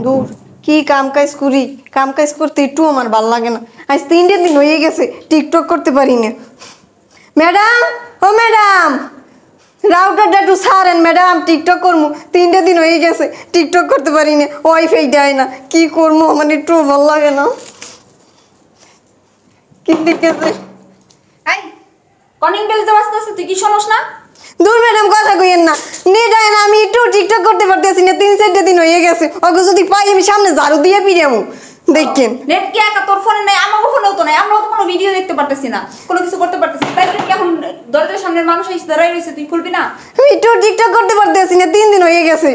দূর কি কাম কাজ করি, কাম কাজ করতে একটু আমার ভাল লাগে না। আজ 3 দিন হয়ে গেছে টিকটক করতে পারি না। ম্যাডাম, ও ম্যাডাম, রাউটারটা একটু ছাড়েন ম্যাডাম, টিকটক করবো। 3 দিন হয়ে গেছে টিকটক করতে পারি না, ওয়াইফাই দেয় না। কি করবো, আমার একটু ভাল লাগে না। কি দেখেছে কলিং বেল বাজতেছে, তুই কি শোনস না? দূর ম্যাডাম, কথা কইেন না। নেট হয় না, আমি একটু টিকটক করতে পারতেছি না। 3-4 দিন হয়ে গেছে। ওকে যদি পাই আমি সামনে ঝাড়ু দিয়ে পিড়ামু। দেখেন নেট কি একা তোর ফোনে নাই? আমার ফোনেও তো নাই। আমরাও তো কোনো ভিডিও দেখতে পারতেছি না, কোনো কিছু করতে পারতেছি না। তাই বলে কি এখন দরজার সামনে মানুষ এসে দাঁড়াই রয়েছে, তুই খুলবি না? আমি একটু টিকটক করতে পারতেছি না, 3 দিন হয়ে গেছে।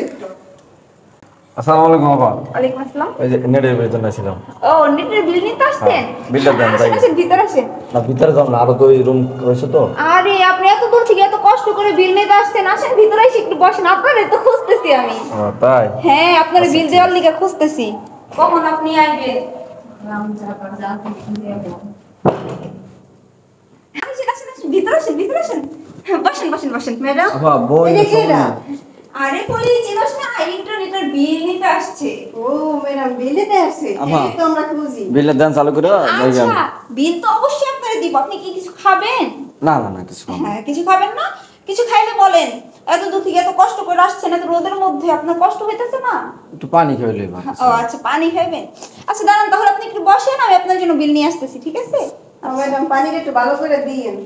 আসসালামু আলাইকুম আপা। ওয়ালাইকুম আসসালাম। এই যে নেটের বিল জন্য ছিলাম। ও নেটের বিল নিতে আসছেন? বিলটা দেন তাই। আসেন ভিতরে আসেন। না ভিতরে যাও না, আরো তো রুম রয়েছে তো। আরে আপনি এত দূর থেকে এত কষ্ট করে বিল নিতে আসছেন, আসেন ভিতরে এসে একটু বসেন। আপনারে তো খুঁজতেছি আমি। তাই? হ্যাঁ, আপনার বিল দেওয়ার লিগে খুঁজতেছি। কখন আপনি আইবেন? আসেন আসেন আসেন, ভিতরে আসেন ভিতরে আসেন। বসেন বসেন বসেন। ম্যাডাম, আপা বই এটা কি না? আরে বলি চিনোস না, ইন্টারনেটের বিল নিতে আসছে। ও ম্যাডাম, বিলেতে আসছে। আপা, এই তো আমরা খুঁজি। বিলটা দেন চালু করে আচ্ছা, বিল তো অবশ্যই আপনারে দিব। আপনি কি কিছু খাবেন? না না না কিছু না। হ্যাঁ, কিছু খাবেন না? কিছু খাইলে বলেন। এত দূর থেকে এত কষ্ট করে আসছেন, এত রোদের মধ্যে আপনার কষ্ট হইতেছে না? একটু পানি খাইলে ভালো। ও আচ্ছা, পানি খাইবেন। আচ্ছা দাঁড়ান, তাহলে আপনি একটু বসেন, আমি আপনার জন্য বিল নিয়ে আসতেছি, ঠিক আছে? ম্যাডাম, পানিটা একটু ভালো করে দিয়েন।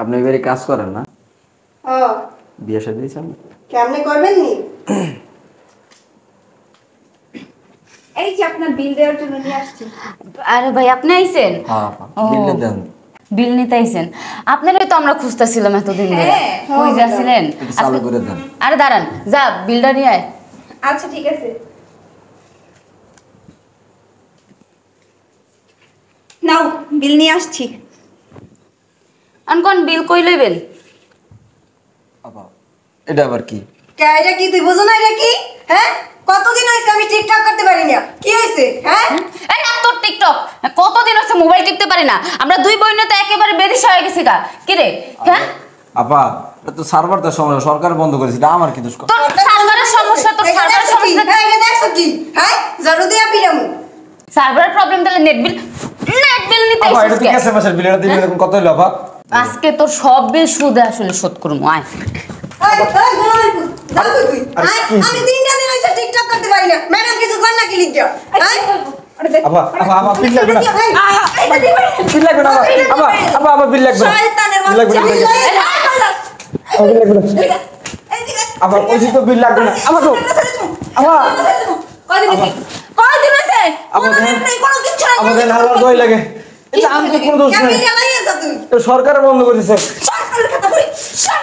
আপনি এবারে কাজ করেন না? ও বিয়ে শাদী দিয়েছেন? কেমনে করবেন নি? এই যে আপনার বিল দেওয়ার জন্য নিয়ে আসছি। আরে ভাই, আপনি আইছেন? হ্যাঁ আপা, বিলটা দেন। বিল নিতে আইছেন? আপনারই তো আমরা খুঁজতেছিলাম এতদিন ধরে। হ্যাঁ, কই যাচ্ছিলেন? একটু চালু করে দেন। আরে দাঁড়ান, যা বিলটা নিয়ে আয়। আচ্ছা ঠিক আছে, নাও বিল নিয়ে আসছি। কোন বিল কই লইবেন? আপা এটা আবার কি? কে এটা কি, তুই বুঝো না এটা কি? হ্যাঁ, কতদিন হয়েছে আমি টিকটক করতে পারি না। কি হয়েছে? হ্যাঁ, এই না তোর টিকটক কতদিন হচ্ছে মোবাইল টিপতে পারি না। আমরা দুই বোনে তো একেবারে বেদিশা হয়ে গেছি গা। কি রে? হ্যাঁ, আপা এটা তো সার্ভারটা সমস্যা, সরকার বন্ধ করেছে, এটা আমার কি দোষ? তোর সার্ভারের সমস্যা, তোর এটা সার্ভারের দেখছো কি? সমস্যা। হ্যাঁ, এটা দেখছো কি? হ্যাঁ, ঝাড়ু দিয়ে পিড়ামু। সার্ভারের প্রবলেম, তাহলে নেট বিল নিতে আপা এটা আইছিস তো কে? গেছে মাসের বিল, এটা দিবেন এরকম কত হলো আপা? আজকে তোর সব বিল সুদে আসলে শোধ করবো। আয় এই, এই, গোলামের পুত, যাও তুই। আরে আয়, কি? আমি 3 দিন হয়েছে টিকটক করতে পারি না। ম্যাডাম কিছু কর না কি লিখা? হ্যাঁ, আপা আপা আপা বিল লাগবে না। বিল লাগবে না আপা। আপা আপা বিল লাগবে না। শয়তানের বিল লাগবে না। বাচ্চা। আপা, বিল লাগবে না। আপা ওই তো বিল লাগবে না। আপা তো আপা কয়দিন আছে? আমাদের- কোনো নেট নাই, কোনো কিচ্ছু নাই, কোনো আমাদের কিছু আল্লাহর দোহাই লাগে। এটা আমি তো কোনো দোষ কেমনে নাই। জ্বালাইয়েছ তুই? এটা সরকার বন্ধ করেছে। সরকারের কথা বলি।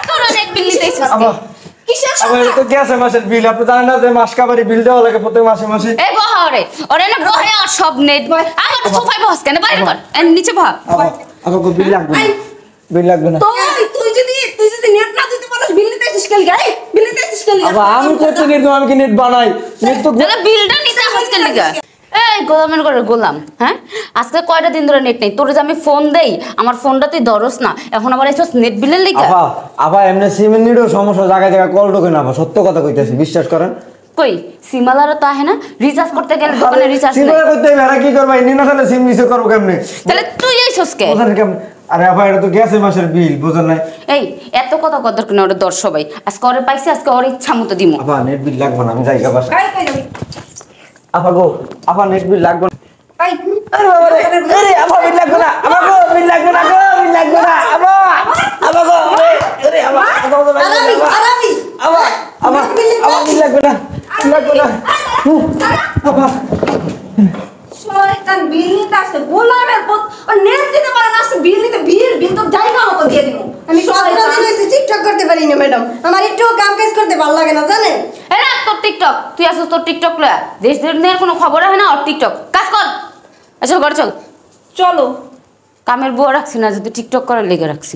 তোর নেট বিল নিতে আইছিস কে? আপা কিসের আমার সরকার? তো গেছে মাসের বিল, আপনি জানেন না যে মাস কাবারি বিল দেওয়া লাগে প্রত্যেক মাসে মাসে। এই বহ রে, ওরে না বহে আর সব নেট আমার সোফায় বস কেন? বাইরে কর, নিচে বহ। আপা আপা কো বিল লাগবে না। বিল লাগবে না। তুই যদি নেট না দিতে পারিস, বিল নিতে আসিস কেন? গাই বিল নিতে আসিস কেন? আপা আমি করতে নেট দেবো, আমি কি নেট বানাই? নেট তো তাহলে বিলটা নিতে আজকে লিগা। এই গোলামের করে গোলাম, হ্যাঁ আজকে কয়টা দিন ধরে নেট নেই। তোর যে আমি ফোন দেই, আমার ফোনটা তুই ধরস না, এখন আবার এসব নেট বিলের লিগা। আপা আপা এমনি সিমের নিডও সমস্যা, জায়গায় জায়গায় কল ঢোকে না। আপা সত্য কথা কইতেছি, বিশ্বাস করেন। কই সিমালারও তো আহে না? রিচার্জ করতে গেলে দোকানে রিচার্জ নাই। সিমের করতে হবে, আর কি করবা? ইনি না তাহলে সিম রিচার্জ করবো কেমনে? তাহলে তুই আইছস কে? বুঝেন কেমন? আরে আপা এটা তো গেছে মাসের বিল, বুঝেন নাই? এই এত কথা কদর কিনা ওরে দর সবাই। আজকে ওরে পাইছি, আজকে ওর ইচ্ছা মতো দিমু। আপা নেট বিল লাগবে না, আমি যাই গা বাসা। গাই কই যাবি? আপা গো, আপা নেট বিল লাগবে না। গাই আরে বাবা রে, আরে আপা বিল লাগবে না। আপা গো বিল লাগবে না, গো বিল লাগবে না। আপা আপা গো, আরে আপা আপা গো, আরামি, আরামি। আপা আপা আপা বিল লাগবে না, বিল লাগবে না। আপা শয়তান বিল নিতে আসছে, গোলামের পুত। ও নেট দিতে পারে না, আসছে বিল নিতে। বিল তো জায়গা মতো দিয়ে দিব। আমি 17 দিন হয়েছে টিকটক করতে পারি না ম্যাডাম। আমার একটু কাম কাজ করতে ভালো লাগে না, জানেন? এই না তোর টিকটক, তুই আসছিস তোর টিকটক লয়া। দেশ দুনিয়ার কোনো খবর হয় না ওর টিকটক। কাজ কর, চল ঘর চল। চলো। কামের বুয়া রাখছি না, যদি টিকটক করার লেগে রাখছি।